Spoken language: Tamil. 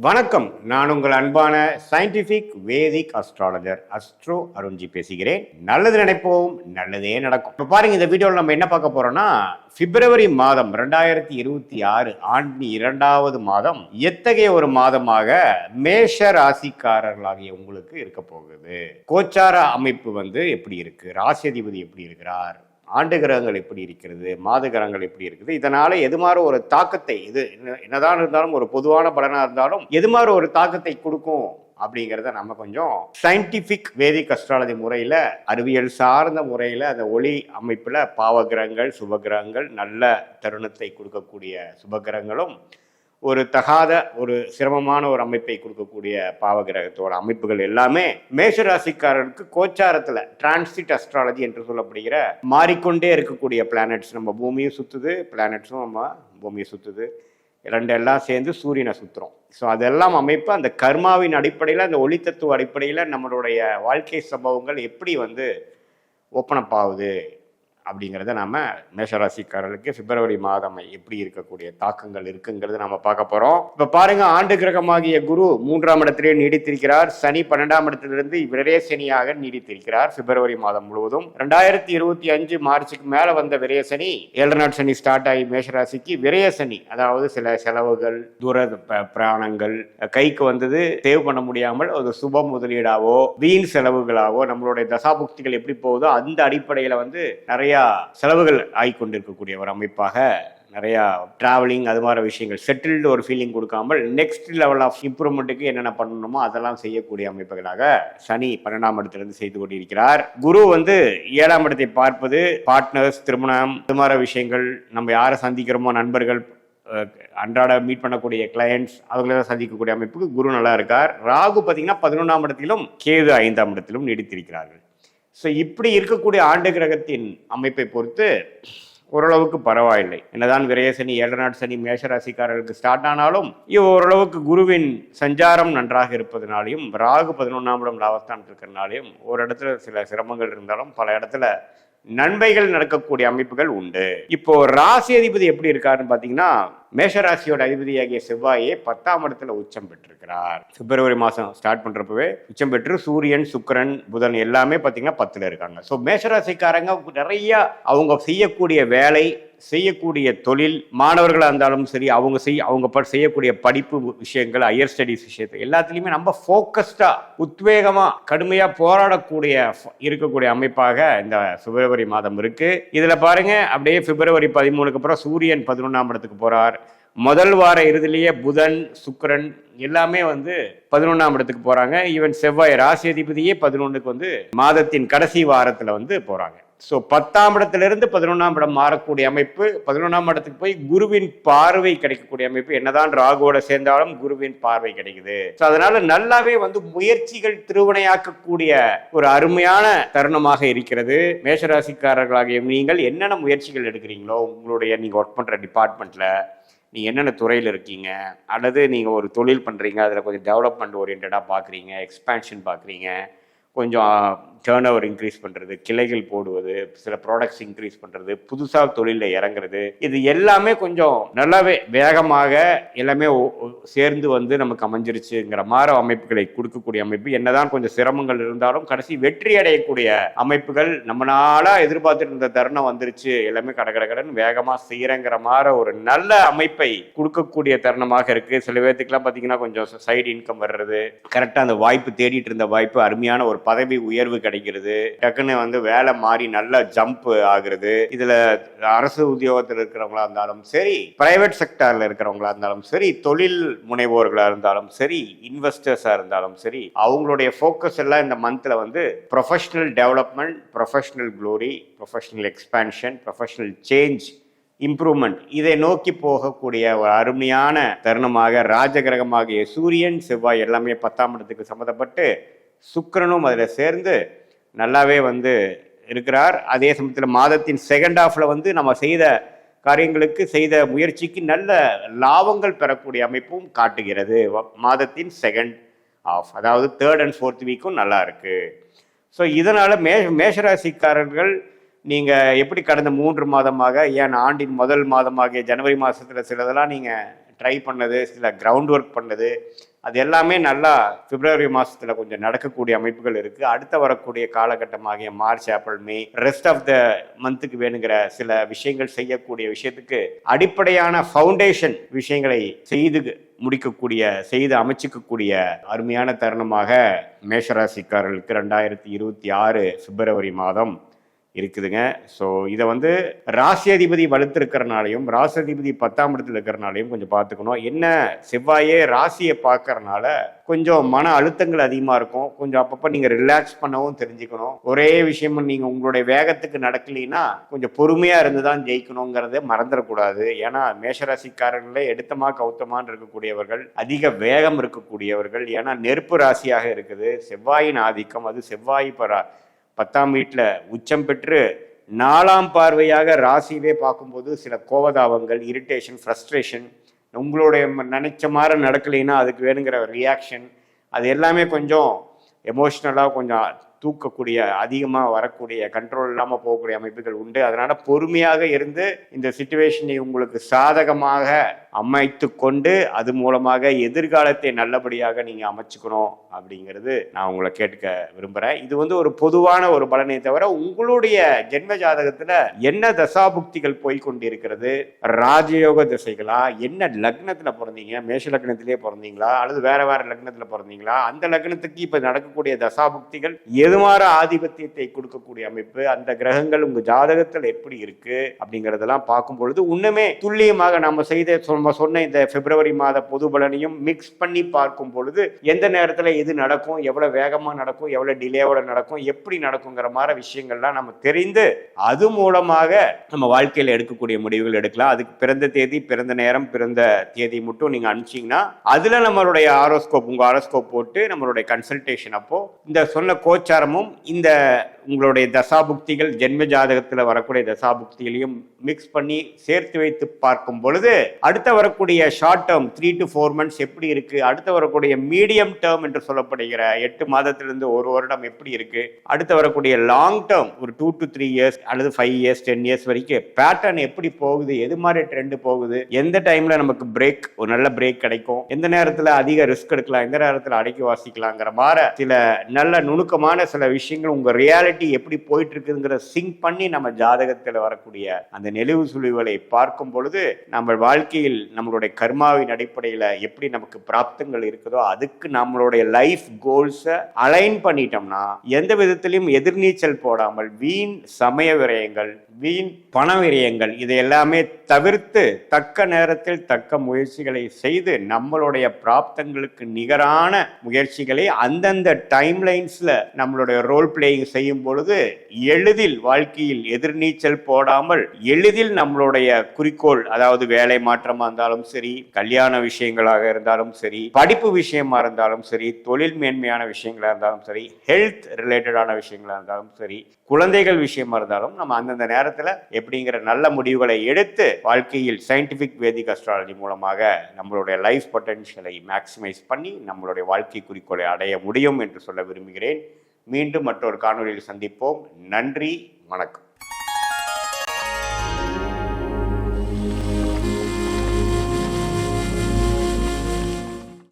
வணக்கம். நான் உங்கள் அன்பான சயின்டிபிக் வேதிக் அஸ்ட்ராலஜர் அஸ்ட்ரோ அருண்ஜி பேசுகிறேன். நல்லது நினைப்போம், நல்லதே நடக்கும். இப்போ பாருங்க, இந்த வீடியோவில் நம்ம என்ன பார்க்க போறோம்னா, பிப்ரவரி மாதம் 2026 ஆண்டின் 2வது மாதம் எத்தகைய ஒரு மாதமாக மேஷ ராசிக்காரர்களாகிய உங்களுக்கு இருக்க போகுது. கோச்சார அமைப்பு எப்படி இருக்கு, ராசி அதிபதி எப்படி இருக்கிறார், ஆண்டு கிரகங்கள் எப்படி இருக்கிறது, மாத கிரகங்கள் எப்படி இருக்குது, இதனால எது மாதிரி ஒரு தாக்கத்தை, இது என்னதான் இருந்தாலும் ஒரு பொதுவான பலனா இருந்தாலும் எது மாதிரி ஒரு தாக்கத்தை கொடுக்கும் அப்படிங்கிறத நம்ம கொஞ்சம் சயின்டிபிக் வேதிக் அஸ்ட்ராலஜி முறையில, அறிவியல் சார்ந்த முறையில, அந்த ஒளி அமைப்புல பாவகிரகங்கள் சுபகிரகங்கள், நல்ல தருணத்தை கொடுக்கக்கூடிய சுபகிரகங்களும், ஒரு தகாத ஒரு சிரமமான ஒரு அமைப்பை கொடுக்கக்கூடிய பாவகிரகத்தோட அமைப்புகள் எல்லாமே மேஷராசிக்காரருக்கு கோச்சாரத்துல டிரான்சிட் அஸ்ட்ராலஜி என்று சொல்லப்படுகிற மாறிக்கொண்டே இருக்கக்கூடிய பிளானட்ஸ், நம்ம பூமியும் சுத்துது, பிளானட்ஸும் நம்ம பூமியை சுத்துது, எல்லாம் சேர்ந்து சூரியனை சுத்துறோம். ஸோ அதெல்லாம் அமைப்பு அந்த கர்மாவின் அடிப்படையில், அந்த ஒளித்தத்துவ அடிப்படையில் நம்மளுடைய வாழ்க்கை சம்பவங்கள் எப்படி ஓப்பன் அப் ஆகுது அப்படிங்கிறத நம்ம மேஷராசிக்காரர்களுக்கு பிப்ரவரி மாதம் எப்படி இருக்கக்கூடிய தாக்கங்கள் இருக்குங்கிறது நம்ம பார்க்க போறோம். இப்ப பாருங்க, ஆண்டு கிரகமாகிய குரு 3ஆம் இடத்திலே நீடித்திருக்கிறார். சனி 12ஆம் இடத்திலிருந்து விரய சனியாக நீடித்திருக்கிறார் பிப்ரவரி மாதம் முழுவதும். 2025 மார்ச்சுக்கு மேல வந்த விரய சனி, 7 நாள் சனி ஸ்டார்ட் ஆகி மேஷராசிக்கு விரய சனி, அதாவது சில செலவுகள், தூர பிராணங்கள், கைக்கு வந்தது சேவ் பண்ண முடியாமல் ஒரு சுப முதலீடாவோ வீண் செலவுகளாவோ, நம்மளுடைய தசாபுக்திகள் எப்படி போகுதோ அந்த அடிப்படையில நிறைய செலவுகள் ஆகிக்கொண்டிருக்கக்கூடிய ஒரு அமைப்பாக, நிறைய டிராவலிங், அது மாதிரி விஷயங்கள், செட்டில்டு ஒரு ஃபீலிங் கொடுக்காமல் நெக்ஸ்ட் லெவல் ஆஃப் இம்ப்ரூவ்மெண்ட்டுக்கு என்னென்ன பண்ணணுமோ அதெல்லாம் செய்யக்கூடிய அமைப்புகளாக சனி 12ஆம் இடத்திலிருந்து செய்து கொண்டிருக்கிறார். குரு 7ஆம் இடத்தை பார்ப்பது, பார்ட்னர்ஸ், திருமணம், இது மாதிரி விஷயங்கள், நம்ம யாரை சந்திக்கிறோமோ, நண்பர்கள், அன்றாட மீட் பண்ணக்கூடிய கிளையன்ட்ஸ், அவங்கள சந்திக்கக்கூடிய அமைப்புக்கு குரு நல்லா இருக்கார். ராகு பார்த்தீங்கன்னா 11ஆம் இடத்திலும், கேது 5ஆம் இடத்திலும் நீடித்திருக்கிறார்கள். ஸோ இப்படி இருக்கக்கூடிய ஆண்டு கிரகத்தின் அமைப்பை பொறுத்து ஓரளவுக்கு பரவாயில்லை. என்னதான் விரயசனி 7 நாள் சனி மேஷராசிக்காரர்களுக்கு ஸ்டார்ட் ஆனாலும் ஓரளவுக்கு குருவின் சஞ்சாரம் நன்றாக இருப்பதனாலையும், ராகு 11ஆம் இடம் லாபஸ்தானத்தில் இருக்கிறனாலையும் ஒரு இடத்துல சில சிரமங்கள் இருந்தாலும் பல இடத்துல நன்மைகள் நடக்கக்கூடிய அமைப்புகள் உண்டு. இப்போ ராசி அதிபதி எப்படி இருக்காருன்னு பாத்தீங்கன்னா, மேஷராசியோட அதிபதியாகிய செவ்வாயே 10ஆம் இடத்துல உச்சம் பெற்றிருக்கிறார். பிப்ரவரி மாதம் ஸ்டார்ட் பண்றப்பவே உச்சம் பெற்று சூரியன், சுக்கிரன், புதன் எல்லாமே பார்த்தீங்கன்னா 10ல் இருக்காங்க. ஸோ மேஷராசிக்காரங்க நிறைய அவங்க செய்யக்கூடிய வேலை, செய்யக்கூடிய தொழில், மாணவர்களாக இருந்தாலும் சரி, அவங்க செய்யக்கூடிய படிப்பு விஷயங்கள், ஹையர் ஸ்டடிஸ் விஷயத்தை எல்லாத்துலேயுமே நம்ம ஃபோக்கஸ்டா, உத்வேகமா, கடுமையா போராடக்கூடிய இருக்கக்கூடிய அமைப்பாக இந்த பிப்ரவரி மாதம் இருக்கு. இதுல பாருங்க, அப்படியே பிப்ரவரி 13க்கு அப்புறம் சூரியன் 11ஆம் இடத்துக்கு போறார். முதல் வார இறுதியிலேயே புதன், சுக்கிரன் எல்லாமே 11ஆம் இடத்துக்கு போறாங்க. ஈவன் செவ்வாய் ராசி அதிபதியே 11க்கு மாதத்தின் கடைசி வாரத்துல போறாங்க. ஸோ 10ஆம் இடத்திலிருந்து 11ஆம் இடம் மாறக்கூடிய அமைப்பு, 11ஆம் இடத்துக்கு போய் குருவின் பார்வை கிடைக்கக்கூடிய அமைப்பு, என்னதான் ராகுவோட சேர்ந்தாலும் குருவின் பார்வை கிடைக்குது. ஸோ அதனால நல்லாவே முயற்சிகள் திருவினையாக்கக்கூடிய ஒரு அருமையான தருணமாக இருக்கிறது. மேஷராசிக்காரர்களாகிய நீங்கள் என்னென்ன முயற்சிகள் எடுக்கிறீங்களோ, உங்களுடைய நீங்க ஒர்க் பண்ற டிபார்ட்மெண்ட்ல நீங்கள் என்னென்ன துறையில் இருக்கீங்க, அல்லது நீங்கள் ஒரு தொழில் பண்ணுறீங்க, அதில் கொஞ்சம் டெவலப்மெண்ட் ஓரியன்டாக பார்க்குறீங்க, எக்ஸ்பேன்ஷன் பார்க்குறீங்க, கொஞ்சம் டேர்ன் ஓவர் இன்க்ரீஸ் பண்ணுறது, கிளைகள் போடுவது, சில ப்ராடக்ட்ஸ் இன்க்ரீஸ் பண்ணுறது, புதுசாக தொழிலில் இறங்குறது, இது எல்லாமே கொஞ்சம் நல்லாவே வேகமாக எல்லாமே சேர்ந்து நமக்கு அமைஞ்சிருச்சுங்கிற மாதிரி அமைப்புகளை கொடுக்கக்கூடிய அமைப்பு. என்னதான் கொஞ்சம் சிரமங்கள் இருந்தாலும் கடைசி வெற்றி அடையக்கூடிய அமைப்புகள், நம்மளால எதிர்பார்த்துட்டு இருந்த தருணம் வந்துருச்சு, எல்லாமே கடகடன்னு வேகமாக செய்யறங்கிற மாதிரி ஒரு நல்ல அமைப்பை கொடுக்கக்கூடிய தருணமாக இருக்கு. சில பேர்த்துக்கெல்லாம் பார்த்தீங்கன்னா கொஞ்சம் சைடு இன்கம் வர்றது, கரெக்டாக அந்த வாய்ப்பு தேடிட்டு இருந்த வாய்ப்பு, அருமையான ஒரு பதவி உயர்வு கிடைக்கிறது, டக்குன்னு வேலை மாறி நல்ல ஜம்ப் ஆகுறது. இதுல அரசு உத்தியோகத்தில் இருக்கிறவங்களா இருந்தாலும் சரி, பிரைவேட் செக்டார்ல இருக்கிறவங்களா இருந்தாலும் சரி, தொழில் முனைவோர்களா இருந்தாலும் சரி, இன்வெஸ்டர்ஸா இருந்தாலும் சரி, அவங்களுடைய ஃபோக்கஸ் எல்லாம் இந்த மந்த்ல professional development, professional glory, professional expansion, professional change, improvement, இதை நோக்கி போகக்கூடிய ஒரு அருமையான தருணமாக ராஜகிரகமாகிய சூரியன், செவ்வாய் எல்லாமே 10ஆம் இடத்துக்கு சம்மந்தப்பட்டு, சுக்கிரனும் அதில் சேர்ந்து நல்லாவே இருக்கிறார். அதே சமயத்தில் மாதத்தின் செகண்ட் ஹாஃப்ல நம்ம செய்த காரியங்களுக்கு, செய்த முயற்சிக்கு நல்ல லாபங்கள் பெறக்கூடிய அமைப்பும் காட்டுகிறது. மாதத்தின் செகண்ட் ஹாஃப், அதாவது 3rd and 4th வீக்கும் நல்லா இருக்கு. ஸோ இதனால மேஷராசிக்காரர்கள் நீங்கள் எப்படி கடந்த 3 மாதமாக, ஏன் ஆண்டின் முதல் மாதமாகிய ஜனவரி மாதத்தில் சிலதெல்லாம் நீங்கள் ட்ரை பண்ணது, சில கிரவுண்ட் ஒர்க் பண்ணது, அது எல்லாமே நல்லா பிப்ரவரி மாதத்தில் கொஞ்சம் நடக்கக்கூடிய அமைப்புகள் இருக்குது. அடுத்த வரக்கூடிய காலகட்டமாகிய March, April, May, rest of the மந்த்துக்கு வேணுங்கிற சில விஷயங்கள் செய்யக்கூடிய விஷயத்துக்கு அடிப்படையான ஃபவுண்டேஷன் விஷயங்களை செய்து அமைச்சிக்கக்கூடிய அருமையான தருணமாக மேஷராசிக்காரர்களுக்கு 2026 பிப்ரவரி மாதம் இருக்குதுங்க. ஸோ இதை ராசி அதிபதி வலுத்திருக்கிறனாலையும் ராசி அதிபதி 10ஆம் இடத்துல இருக்கிறனாலையும் கொஞ்சம் பார்த்துக்கணும். என்ன செவ்வாயே ராசியை பார்க்கறனால கொஞ்சம் மன அழுத்தங்கள் அதிகமாக இருக்கும். கொஞ்சம் அப்பப்போ நீங்கள் ரிலாக்ஸ் பண்ணவும் தெரிஞ்சுக்கணும். ஒரே விஷயம் நீங்கள் உங்களுடைய வேகத்துக்கு நடக்கலைன்னா கொஞ்சம் பொறுமையாக இருந்து தான் ஜெயிக்கணுங்கிறத மறந்துடக்கூடாது. ஏன்னா மேஷராசிக்காரர்களே எடுத்தமா கவுத்தமான்னு இருக்கக்கூடியவர்கள், அதிக வேகம் இருக்கக்கூடியவர்கள். ஏன்னா நெருப்பு ராசியாக இருக்குது, செவ்வாயின் ஆதிக்கம். அது செவ்வாய் 10ஆம் வீட்டில் உச்சம் பெற்று 4ஆம் பார்வையாக ராசியவே பார்க்கும்போது சில கோபதாபங்கள், இரிட்டேஷன், ஃப்ரஸ்ட்ரேஷன், உங்களுடைய நினைச்ச மாதிரி நடக்கலைன்னா அதுக்கு வேணுங்கிற ரியாக்ஷன், அது எல்லாமே கொஞ்சம் எமோஷ்னலாக கொஞ்சம் தூக்கக்கூடிய, அதிகமாக வரக்கூடிய, கண்ட்ரோல் இல்லாமல் போகக்கூடிய அமைப்புகள் உண்டு. அதனால் பொறுமையாக இருந்து இந்த சிச்சுவேஷனை உங்களுக்கு சாதகமாக அமைத்து கொண்டு அது மூலமாக எதிர்காலத்தை நல்லபடியாக நீங்கள் அமைச்சுக்கணும் அப்படிங்கிறது நான் உங்களை கேட்க விரும்புகிறேன். இது ஒரு பொதுவான ஒரு பலனை தவிர உங்களுடைய ஜென்ம ஜாதகத்தில் என்ன தசாபுக்திகள் போய்கொண்டிருக்கிறது, ராஜயோக திசைகளா, என்ன லக்னத்தில் பிறந்தீங்க, மேஷ லக்னத்திலே பிறந்தீங்களா அல்லது வேற வேற லக்னத்தில் பிறந்தீங்களா, அந்த லக்னத்துக்கு இப்போ நடக்கக்கூடிய தசாபுக்திகள் எதுமாற ஆதிபத்தியத்தை கொடுக்கக்கூடிய அமைப்பு, அந்த கிரகங்கள் உங்க ஜாதகத்தில் எப்படி இருக்கு அப்படிங்கிறதெல்லாம் பார்க்கும் பொழுது இன்னுமே துல்லியமாக நம்ம சொன்ன இந்த பிப்ரவரி மாத பொது பலனையும் மிக்ஸ் பண்ணி பார்க்கும் பொழுது எந்த நேரத்தில் எது நடக்கும், எவ்வளவு வேகமாக நடக்கும், எவ்வளவு டிலேவோட நடக்கும், எப்படி நடக்குங்கிற மாதிரி விஷயங்கள்லாம் நம்ம தெரிந்து அது மூலமாக நம்ம வாழ்க்கையில் எடுக்கக்கூடிய முடிவுகள் எடுக்கலாம். அதுக்கு பிறந்த தேதி, பிறந்த நேரம், பிறந்த தேதி மட்டும் நீங்க அனுப்பிச்சிங்கன்னா அதுல நம்மளுடைய உங்க ஆரோஸ்கோப் போட்டு நம்மளுடைய கன்சல்டேஷன் அப்போ இந்த சொன்ன கோச்சாரமும் இந்த உங்களுடைய தசாபுக்திகள் ஜென்ம ஜாதகத்தில் வரக்கூடிய தசாபுக்திகளையும் மிக்ஸ் பண்ணி சேர்த்து வைத்து பார்க்கும் பொழுது அடுத்த வரக்கூடிய ஷார்ட் டேர்ம் 3 to 4 months எப்படி இருக்கு, அடுத்து வரக்கூடிய மீடியம் டேர்ம் என்று சொல்லப்படுகிற 8 மாதத்திலிருந்து 1 வருடம் எப்படி இருக்கு, அடுத்து வரக்கூடிய லாங் டேர்ம் ஒரு 2 to 3 years அல்லது 5 years 10 years வரைக்கும் பேட்டர்ன் எப்படி போகுது, எது மாதிரி ட்ரெண்ட் போகுது, எந்த டைம்ல நமக்கு பிரேக், ஒரு நல்ல பிரேக் கிடைக்கும், எந்த நேரத்தில் அதிக ரிஸ்க் எடுக்கலாம், எந்த நேரத்தில் அடக்கி வாசிக்கலாங்கிற மாதிரி சில நல்ல நுணுக்கமான சில விஷயங்கள் உங்க ரியாலிட்டி எப்படி போயிட்டு இருக்குங்கிற சிங்க் பண்ணி நம்ம ஜாதகத்தில் வரக்கூடிய அந்த நெளிவு சுழிவுகளை பார்க்கும் பொழுது நம்ம வாழ்க்கையில் நம்மளுடைய கர்மாவின் அடிப்படையில் எப்படி நமக்கு பிராப்தங்கள் இருக்குதோ அதுக்கு நம்மளுடைய லைஃப் கோல்ஸை அலைன் பண்ணிட்டோம்னா எந்த விதத்திலையும் எதிர்நீச்சல் போடாமல் வீண் சமய விரயங்கள், வீண் பண விரயங்கள் இதை எல்லாமே தவிர்த்து தக்க நேரத்தில் தக்க முயற்சிகளை செய்து நம்மளுடைய பிராப்தங்களுக்கு நிகரான முயற்சிகளை அந்தந்த டைம்லைன்ஸ்ல நம்மளுடைய ரோல் பிளேயிங் செய்யும் பொழுது எளிதில் வாழ்க்கையில் எதிர்நீச்சல் போடாமல் எளிதில் நம்மளுடைய குறிக்கோள், அதாவது வேலை மாற்றமா இருந்தாலும் சரி, கல்யாண விஷயங்களாக இருந்தாலும் சரி, படிப்பு விஷயமா இருந்தாலும் சரி, தொழில் மேன்மையான விஷயங்களா இருந்தாலும் சரி, ஹெல்த் ரிலேட்டடான விஷயங்களா இருந்தாலும் சரி, குழந்தைகள் விஷயமா இருந்தாலும் நம்ம அந்தந்த நேரத்தில் எப்படிங்கிற நல்ல முடிவுகளை எடுத்து வாழ்க்கையில் சயின்டிபிக் வேதிக் அஸ்ட்ராலஜி மூலமாக நம்மளுடைய லைஃப் பொட்டன்ஷியலை மேக்சிமைஸ் பண்ணி நம்மளுடைய வாழ்க்கை குறிக்கோளை அடைய முடியும் என்று சொல்ல விரும்புகிறேன். மீண்டும் மற்றொரு காணொலியில் சந்திப்போம். நன்றி, வணக்கம்.